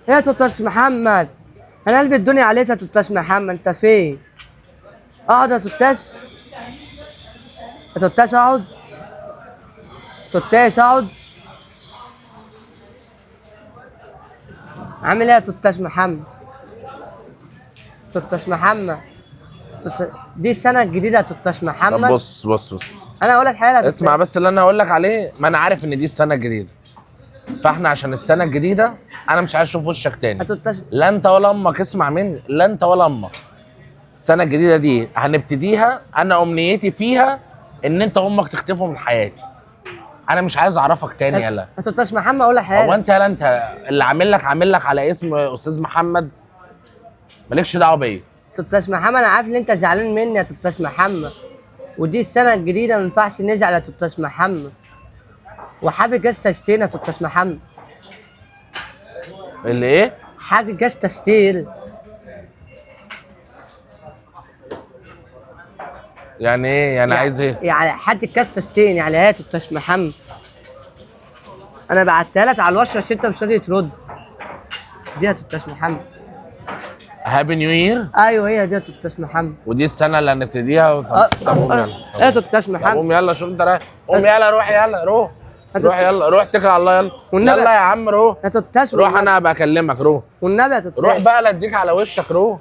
يا توتاش محمد، انا قلبي الدنيا عليك يا توتاش محمد، انت فين؟ اقعد يا توتاش. يا توتاش اقعد. توتاش اقعد. عامل ايه يا توتاش محمد؟ توتاش محمد. دي السنة الجديدة يا توتاش طب محمد. بص انا اقول لك حاجة يا توتاش. اسمع بس اللي انا هقول لك عليه. ما انا عارف ان دي السنه الجديده، فاحنا عشان السنه الجديده انا مش عايز اشوف وشك يا تاني. توتاش. لا انت ولا امك، اسمع مني، لا انت ولا امك. السنه الجديده دي هنبتديها، انا امنيتي فيها ان انت وامك تختفوا من حياتي. انا مش عايز اعرفك تاني. يلا يا توتاش محمد اقول لك هو حاجة. انت، يلا انت اللي عامل لك على اسم استاذ محمد، مالكش دعوه بيا. توتاش محمد انا عارف ان انت زعلان مني يا توتاش محمد، ودي السنة الجديدة ما ينفعش نزعل يا توتاش محمد، وحابب جاز تستين يا توتاش محمد. اللي ايه؟ حاجة جاز تستير. يعني ايه؟ يعني عايز ايه؟ يعني حاجة كاس تستين يعني هات توتاش محمد. انا بعتها لك على الوشرة عشان انت مش راضي ترد. دي يا توتاش محمد. هابي نيو يير. ايوه هي دي يا توتاش محمد. ودي السنه اللي هنبتديها. طب قوم يلا. ايه يا توتاش طب محمد. قوم يلا، شوف انت رايح. قوم يلا، روح يلا، روح. روح يلا، روح اتكل على الله. يلا والنبي يلا يا عم، روح. يا توتاش روح والنبي. انا هبقى اكلمك. روح. والنبي يا توتاش. روح بقى لا اديك على وشك. روح.